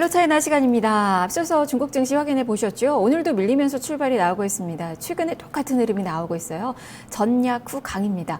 알로차이나 시간입니다. 앞서서 중국 증시 확인해 보셨죠? 오늘도 밀리면서 출발이 나오고 있습니다. 최근에 똑같은 흐름이 나오고 있어요. 전약 후 강입니다.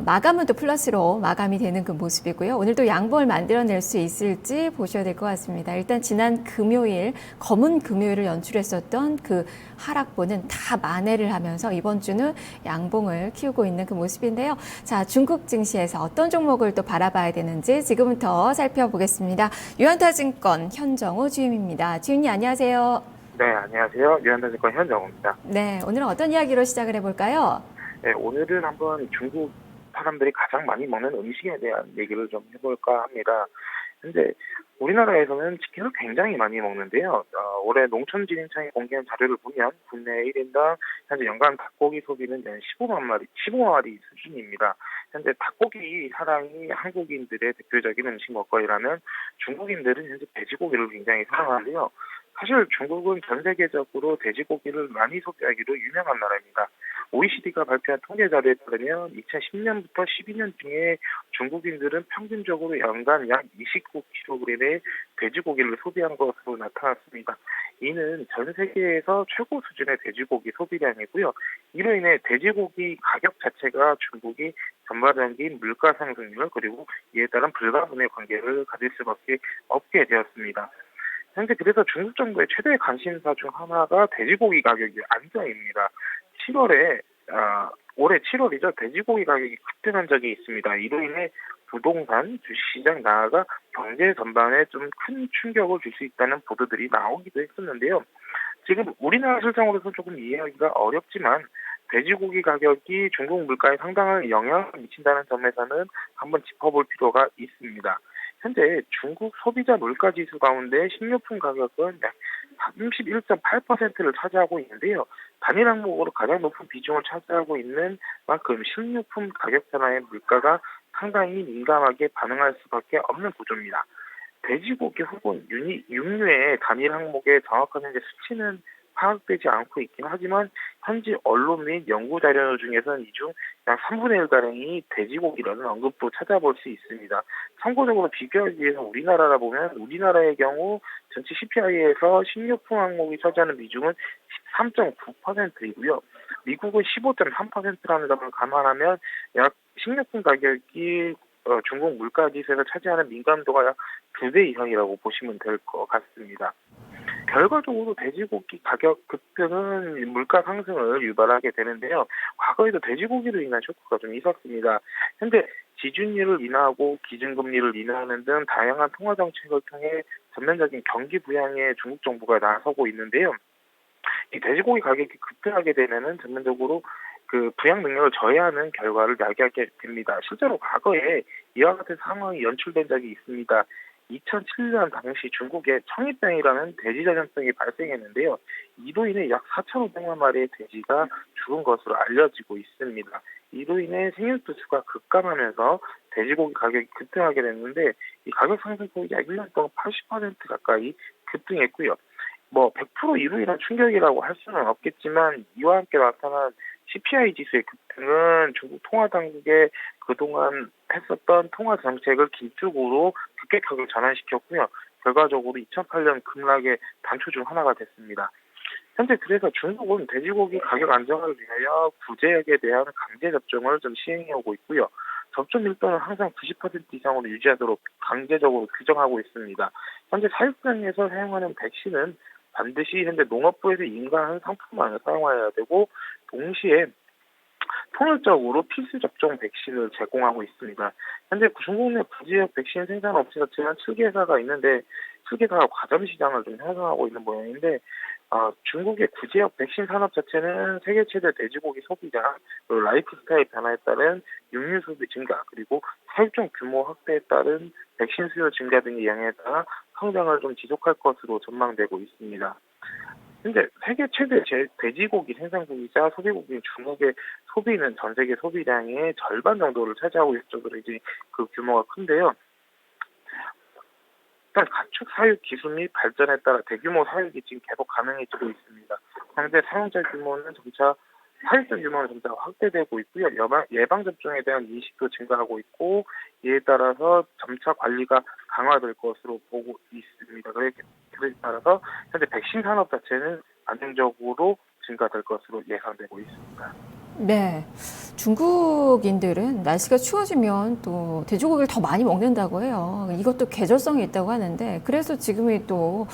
마감은 또 플러스로 마감이 되는 그 모습이고요. 오늘도 양봉을 만들어낼 수 있을지 보셔야 될 것 같습니다. 일단 지난 금요일, 검은 금요일을 연출했었던 그 하락보는 다 만회를 하면서 이번 주는 양봉을 키우고 있는 그 모습인데요. 자, 중국 증시에서 어떤 종목을 또 바라봐야 되는지 지금부터 살펴보겠습니다. 유한타증권 현정우 주임입니다. 주임님 안녕하세요. 네, 안녕하세요. 유한타증권 현정우입니다. 네, 오늘은 어떤 이야기로 시작을 해볼까요? 네, 오늘은 한번 중국 사람들이 가장 많이 먹는 음식에 대한 얘기를 좀 해볼까 합니다. 근데 우리나라에서는 치킨을 굉장히 많이 먹는데요. 올해 농촌진흥청이 공개한 자료를 보면 국내 1인당 현재 연간 닭고기 소비는 연 15만 마리 수준입니다. 현재 닭고기 사랑이 한국인들의 대표적인 음식 먹거리라면 중국인들은 현재 돼지고기를 굉장히 사랑하는데요. 사실 중국은 전 세계적으로 돼지고기를 많이 소비하기로 유명한 나라입니다. OECD가 발표한 통계 자료에 따르면 2010년부터 12년 중에 중국인들은 평균적으로 연간 약 29kg의 돼지고기를 소비한 것으로 나타났습니다. 이는 전 세계에서 최고 수준의 돼지고기 소비량이고요. 이로 인해 돼지고기 가격 자체가 중국이 전반적인 물가 상승률 그리고 이에 따른 불가분의 관계를 가질 수밖에 없게 되었습니다. 현재 그래서 중국 정부의 최대 관심사 중 하나가 돼지고기 가격의 안정입니다. 7월에 올해 7월이죠. 돼지고기 가격이 급등한 적이 있습니다. 이로 인해 부동산, 주식시장 나아가 경제 전반에 좀 큰 충격을 줄 수 있다는 보도들이 나오기도 했었는데요. 지금 우리나라 실정으로서 조금 이해하기가 어렵지만 돼지고기 가격이 중국 물가에 상당한 영향을 미친다는 점에서는 한번 짚어볼 필요가 있습니다. 현재 중국 소비자 물가 지수 가운데 식료품 가격은 약 31.8%를 차지하고 있는데요. 단일 항목으로 가장 높은 비중을 차지하고 있는 만큼 식료품 가격 변화의 물가가 상당히 민감하게 반응할 수밖에 없는 구조입니다. 돼지고기 혹은 육류의 단일 항목의 정확한 현재 수치는 파악되지 않고 있긴 하지만 현지 언론 및 연구 자료 중에서는 이 중 약 3분의 1가량이 돼지고기라는 언급도 찾아볼 수 있습니다. 참고적으로 비교하기 위해서 우리나라라 보면 우리나라의 경우 전체 CPI에서 식료품 항목이 차지하는 비중은 13.9%이고요. 미국은 15.3%라는 점을 감안하면 약 식료품 가격이 중국 물가지수에서 차지하는 민감도가 약 2배 이상이라고 보시면 될 것 같습니다. 결과적으로 돼지고기 가격 급등은 물가 상승을 유발하게 되는데요. 과거에도 돼지고기로 인한 쇼크가 좀 있었습니다. 현재 지준율을 인하하고 기준금리를 인하하는 등 다양한 통화 정책을 통해 전면적인 경기 부양에 중국 정부가 나서고 있는데요. 이 돼지고기 가격이 급등하게 되면은 전면적으로 그 부양 능력을 저해하는 결과를 야기하게 됩니다. 실제로 과거에 이와 같은 상황이 연출된 적이 있습니다. 2007년 당시 중국에 청이병이라는 돼지 전염병이 발생했는데요. 이로 인해 약 4,500만 마리의 돼지가 죽은 것으로 알려지고 있습니다. 이로 인해 생육수 수가 급감하면서 돼지고기 가격이 급등하게 됐는데 이 가격 상승폭이 약 1년 동안 80% 가까이 급등했고요. 100% 이로 인한 충격이라고 할 수는 없겠지만 이와 함께 나타난 CPI 지수의 급등은 중국 통화당국의 그동안 했었던 통화 정책을 긴축으로 급격하게 전환시켰고요. 결과적으로 2008년 급락의 단초 중 하나가 됐습니다. 현재 그래서 중국은 돼지고기 가격 안정을 위하여 구제액에 대한 강제 접종을 좀 시행해오고 있고요. 접종 밀도는 항상 90% 이상으로 유지하도록 강제적으로 규정하고 있습니다. 현재 사육장에서 사용하는 백신은 반드시 현재 농업부에서 인가한 상품만을 사용해야 되고 동시에 통일적으로 필수 접종 백신을 제공하고 있습니다. 현재 중국 내 부지역 백신 생산 업체 자체는 7개사가 있는데 7개사가 과점 시장을 좀 형성하고 있는 모양인데 중국의 구제역 백신 산업 자체는 세계 최대 돼지고기 소비자, 그리고 라이프 스타일 변화에 따른 육류 소비 증가, 그리고 사육종 규모 확대에 따른 백신 수요 증가 등의 영향에 따라 성장을 좀 지속할 것으로 전망되고 있습니다. 현재 세계 최대 돼지고기 생산국이자 소비국인 중국의 소비는 전 세계 소비량의 절반 정도를 차지하고 있을 정도로 이제 그 규모가 큰데요. 일단 가축 사육 기술 및 발전에 따라 대규모 사육이 지금 계속 가능해지고 있습니다. 현재 사용자 규모는 점차 사육장 규모는 점차 확대되고 있고요. 예방접종에 대한 인식도 증가하고 있고 이에 따라서 점차 관리가 강화될 것으로 보고 있습니다. 그렇기 트렌드에 따라서 현재 백신 산업 자체는 안정적으로 증가될 것으로 예상되고 있습니다. 네. 중국인들은 날씨가 추워지면 또 돼지고기를 더 많이 먹는다고 해요. 이것도 계절성이 있다고 하는데, 그래서 지금이 또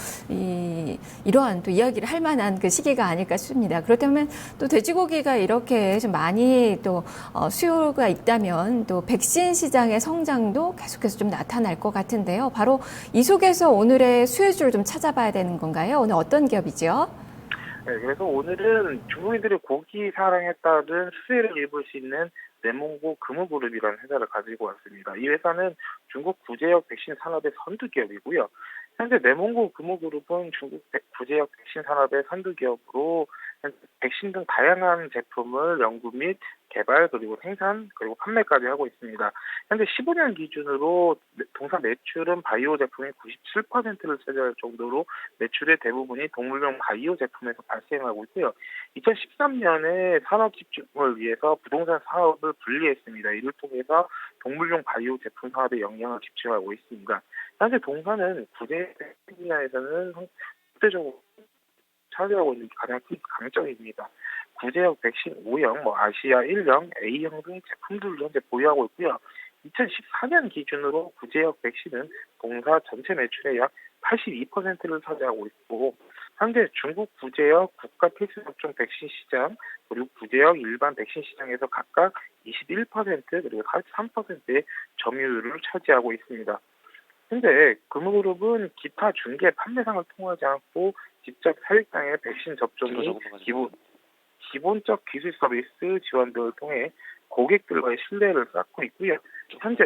이러한 또 이야기를 할 만한 그 시기가 아닐까 싶습니다. 그렇다면 또 돼지고기가 이렇게 좀 많이 또 수요가 있다면 또 백신 시장의 성장도 계속해서 좀 나타날 것 같은데요. 바로 이 속에서 오늘의 수혜주를 좀 찾아봐야 되는 건가요? 오늘 어떤 기업이죠? 네, 그래서 오늘은 중국인들의 고기 사랑에 따른 수혜를 입을 수 있는 내몽고 금호그룹이라는 회사를 가지고 왔습니다. 이 회사는 중국 구제역 백신 산업의 선두 기업이고요. 현재 내몽고 금호그룹은 중국 구제역 백신 산업의 선두 기업으로 백신 등 다양한 제품을 연구 및 개발 그리고 생산 그리고 판매까지 하고 있습니다. 현재 15년 기준으로 동사 매출은 바이오 제품이 97%를 차지할 정도로 매출의 대부분이 동물용 바이오 제품에서 발생하고 있고요. 2013년에 산업 집중을 위해서 부동산 사업을 분리했습니다. 이를 통해서 동물용 바이오 제품 사업에 영향을 집중하고 있습니다. 현재 동사는 구제 분야에서는 국제적으로 차지하고 있는 가장 큰 강점입니다. 구제역 백신 O형, 아시아 1형, A형 등 제품들을 현재 보유하고 있고요. 2014년 기준으로 구제역 백신은 동사 전체 매출의 약 82%를 차지하고 있고, 현재 중국 구제역 국가 필수접종 백신 시장 그리고 구제역 일반 백신 시장에서 각각 21% 그리고 43%의 점유율을 차지하고 있습니다. 현재 금호그룹은 기타 중개 판매상을 통하지 않고 직접 사육장의 백신 접종 및 기본적 기술 서비스 지원 등을 통해 고객들과의 신뢰를 쌓고 있고요. 현재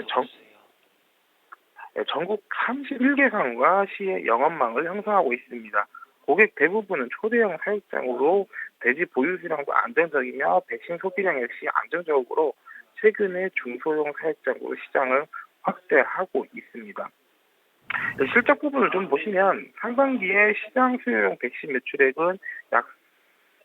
전국 31개 상과 시의 영업망을 형성하고 있습니다. 고객 대부분은 초대형 사육장으로 돼지 보유 수량도 안정적이며 백신 소비량 역시 안정적으로 최근에 중소형 사육장으로 시장을 확대하고 있습니다. 실적 부분을 좀 보시면 상반기에 시장 수요용 백신 매출액은 약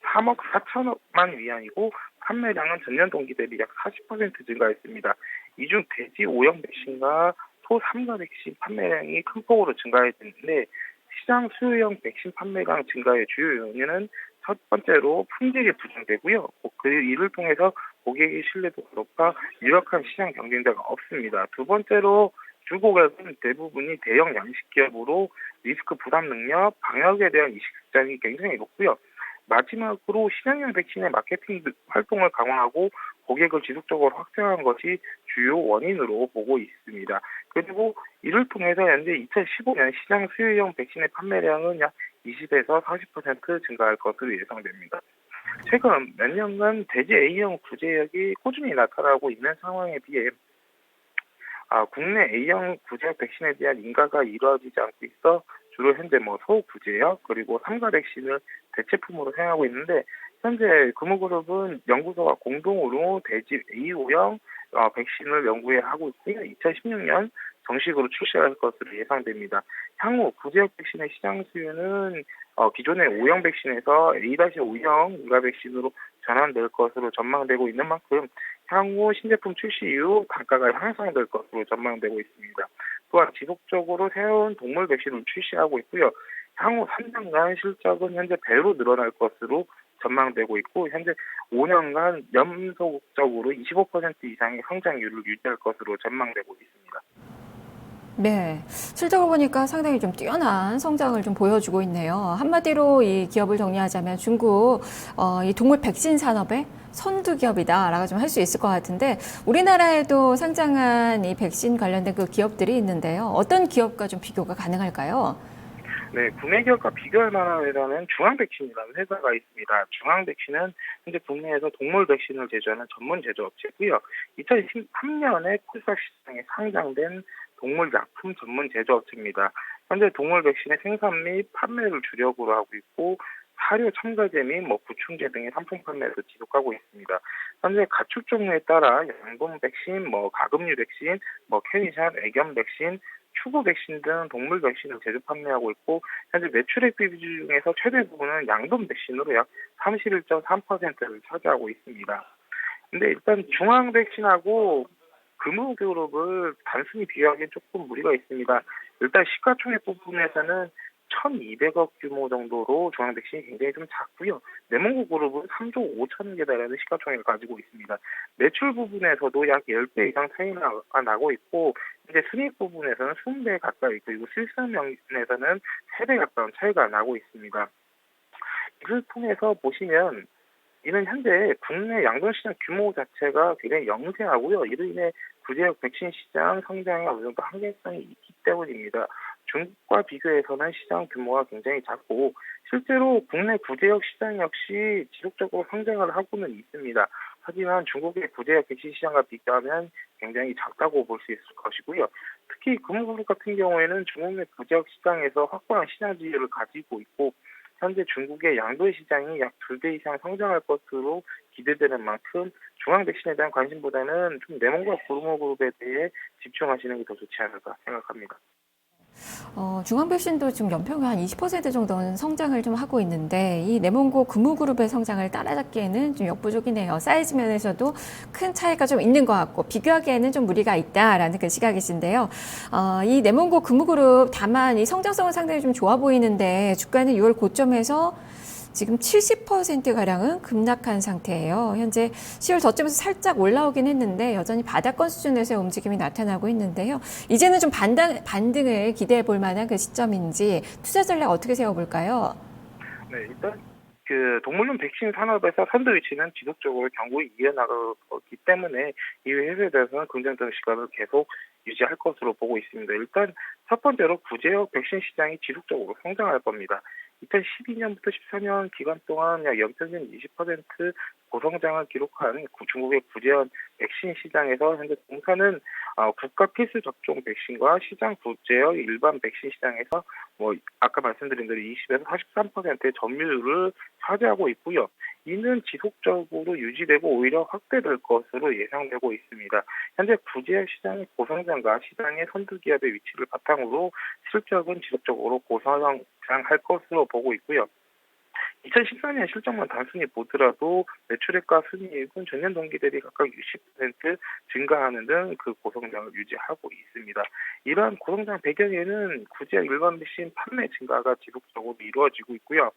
3억 4천억만 위안이고 판매량은 전년 동기 대비 약 40% 증가했습니다. 이 중 돼지 O형 백신과 소 3가 백신 판매량이 큰 폭으로 증가했는데 시장 수요형 백신 판매량 증가의 주요 요인은 첫 번째로 품질이 부정되고요. 이를 통해서 고객의 신뢰도가 높아 유력한 시장 경쟁자가 없습니다. 두 번째로 주고객은 대부분이 대형 양식 기업으로 리스크 부담 능력, 방역에 대한 의식장이 굉장히 높고요. 마지막으로 신형용 백신의 마케팅 활동을 강화하고 고객을 지속적으로 확대한 것이 주요 원인으로 보고 있습니다. 그리고 이를 통해서 현재 2015년 시장 수요형 백신의 판매량은 약 20에서 40% 증가할 것으로 예상됩니다. 최근 몇 년간 돼지 A형 구제역이 꾸준히 나타나고 있는 상황에 비해 국내 A형 구제역 백신에 대한 인가가 이루어지지 않고 있어 주로 현재 소 구제역 그리고 3가 백신을 대체품으로 사용하고 있는데 현재 금호그룹은 연구소와 공동으로 돼지 A형 백신을 연구해 하고 있고요. 2016년 정식으로 출시할 것으로 예상됩니다. 향후 구제역 백신의 시장 수요는 기존의 O형 백신에서 A-5형 인가 백신으로 전환될 것으로 전망되고 있는 만큼 향후 신제품 출시 이후 단가가 향상될 것으로 전망되고 있습니다. 또한 지속적으로 새로운 동물 백신을 출시하고 있고요. 향후 3년간 실적은 현재 배로 늘어날 것으로 전망되고 있고 현재 5년간 연속적으로 25% 이상의 성장률을 유지할 것으로 전망되고 있습니다. 네. 실적을 보니까 상당히 좀 뛰어난 성장을 좀 보여주고 있네요. 한마디로 이 기업을 정리하자면 중국, 이 동물 백신 산업의 선두 기업이다라고 좀 할 수 있을 것 같은데 우리나라에도 상장한 이 백신 관련된 그 기업들이 있는데요. 어떤 기업과 좀 비교가 가능할까요? 네, 국내 기업과 비교할 만한 회사는 중앙백신이라는 회사가 있습니다. 중앙백신은 현재 국내에서 동물 백신을 제조하는 전문 제조업체고요. 2013년에 코스닥 시장에 상장된 동물 약품 전문 제조업체입니다. 현재 동물 백신의 생산 및 판매를 주력으로 하고 있고 사료 첨가제 및 구충제 등의 상품 판매를 지속하고 있습니다. 현재 가축 종류에 따라 양분 백신, 가금류 백신, 캐니샷, 애견 백신, 추구 백신 등 동물 백신을 제조 판매하고 있고 현재 매출액 비중 중에서 최대 부분은 양돈 백신으로 약 31.3%를 차지하고 있습니다. 근데 일단 중앙 백신하고 금호그룹을 단순히 비교하기엔 조금 무리가 있습니다. 일단 시가총액 부분에서는 1,200억 규모 정도로 중앙 백신이 굉장히 좀 작고요. 네몬고 그룹은 3조 5천억에 달하는 시가총액을 가지고 있습니다. 매출 부분에서도 약 10배 이상 차이가 나고 있고 이제 순이익 부분에서는 20배 가까이 그리고 실현 면에서는 3배 가까운 차이가 나고 있습니다. 이를 통해서 보시면 이는 현재 국내 양돈시장 규모 자체가 굉장히 영세하고요. 이로 인해 구제역 백신 시장 성장에 어느 정도 한계성이 있기 때문입니다. 중국과 비교해서는 시장 규모가 굉장히 작고 실제로 국내 구제역 시장 역시 지속적으로 성장을 하고는 있습니다. 하지만 중국의 구제역 백신 시장과 비교하면 굉장히 작다고 볼 수 있을 것이고요. 특히 금호그룹 같은 경우에는 중국 내 구제역 시장에서 확고한 시장 지위를 가지고 있고 현재 중국의 양도의 시장이 약 2배 이상 성장할 것으로 기대되는 만큼 중앙 백신에 대한 관심보다는 좀 네몬과 금호그룹에 대해 집중하시는 게 더 좋지 않을까 생각합니다. 중앙 백신도 지금 연평균 한 20% 정도는 성장을 좀 하고 있는데 이 네몬고 금호그룹의 성장을 따라잡기에는 좀 역부족이네요. 사이즈 면에서도 큰 차이가 좀 있는 것 같고 비교하기에는 좀 무리가 있다라는 그 시각이신데요. 이 네몬고 금호그룹 다만 이 성장성은 상당히 좀 좋아 보이는데 주가는 6월 고점에서 지금 70%가량은 급락한 상태예요. 현재 10월 저점에서 살짝 올라오긴 했는데 여전히 바닥권 수준에서의 움직임이 나타나고 있는데요. 이제는 좀 반등을 기대해 볼 만한 그 시점인지 투자 전략 어떻게 세워볼까요? 네, 일단 동물용 백신 산업에서 선두 위치는 지속적으로 견고히 이어나가기 때문에 이 회사에 대해서는 긍정적인 시각을 계속 유지할 것으로 보고 있습니다. 일단 첫 번째로 구제역 백신 시장이 지속적으로 성장할 겁니다. 2012년부터 14년 기간 동안 약 연평균 20% 고성장을 기록한 중국의 구제역 백신 시장에서 현재 동사는 국가 필수 접종 백신과 시장 구제역 일반 백신 시장에서 아까 말씀드린 대로 20에서 43%의 점유율을 차지하고 있고요. 이는 지속적으로 유지되고 오히려 확대될 것으로 예상되고 있습니다. 현재 구제역 시장의 고성장과 시장의 선두 기업의 위치를 바탕으로 실적은 지속적으로 고성장할 것으로 보고 있고요. 2014년 실적만 단순히 보더라도 매출액과 순이익은 전년 동기 대비 각각 60% 증가하는 등 그 고성장을 유지하고 있습니다. 이러한 고성장 배경에는 구제역 일반 백신 판매 증가가 지속적으로 이루어지고 있고요.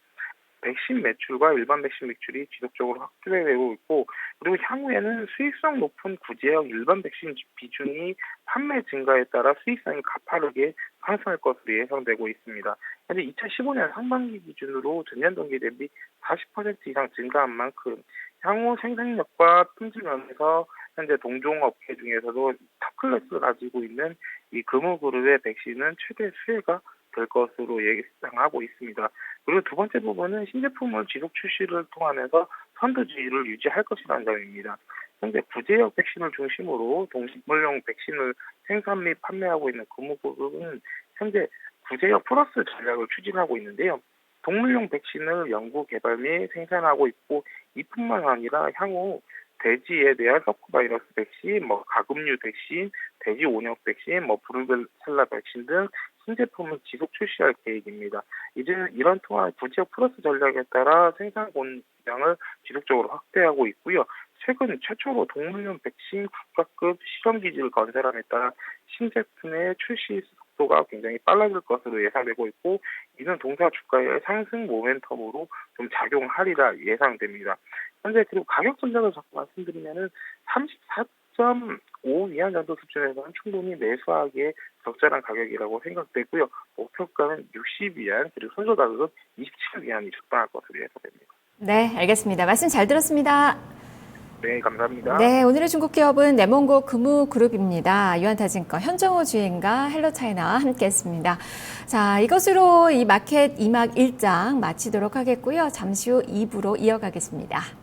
백신 매출과 일반 백신 매출이 지속적으로 확대되고 있고 그리고 향후에는 수익성 높은 구제역 일반 백신 비중이 판매 증가에 따라 수익성이 가파르게 상승할 것으로 예상되고 있습니다. 현재 2015년 상반기 기준으로 전년 동기 대비 40% 이상 증가한 만큼 향후 생산력과 품질 면에서 현재 동종업계 중에서도 탑 클래스를 가지고 있는 이 금호그룹의 백신은 최대 수혜가 될 것으로 예상하고 있습니다. 그리고 두 번째 부분은 신제품을 지속 출시를 통하면서 선두지위를 유지할 것이라는 점입니다. 현재 구제역 백신을 중심으로 동물용 백신을 생산 및 판매하고 있는 금호그룹은 현재 구제역 플러스 전략을 추진하고 있는데요. 동물용 백신을 연구 개발 및 생산하고 있고 이뿐만 아니라 향후 돼지에 대한 서코바이러스 백신, 가금류 백신, 돼지 온역 백신, 브루셀라 백신 등 신제품을 지속 출시할 계획입니다. 이제 이런 통한 구제역 플러스 전략에 따라 생산 공장을 지속적으로 확대하고 있고요. 최근 최초로 동물용 백신 국가급 실험 기지를 건설함에 따라 신제품의 출시 속도가 굉장히 빨라질 것으로 예상되고 있고 이는 동사 주가의 상승 모멘텀으로 좀 작용하리라 예상됩니다. 현재 그리고 가격 전략을 자꾸 말씀드리면은 34.5 위안 정도 수준에서는 충분히 매수하기에 적절한 가격이라고 생각되고요. 목표가는 60위안 그리고 손절 가격은 27위안이 적당할 것으로 예상됩니다. 네, 알겠습니다. 말씀 잘 들었습니다. 네, 감사합니다. 네, 오늘의 중국 기업은 네몬고 금호그룹입니다. 유한타증권 현정호 주인과 헬로차이나와 함께했습니다. 자, 이것으로 이 마켓 2막 1장 마치도록 하겠고요. 잠시 후 2부로 이어가겠습니다.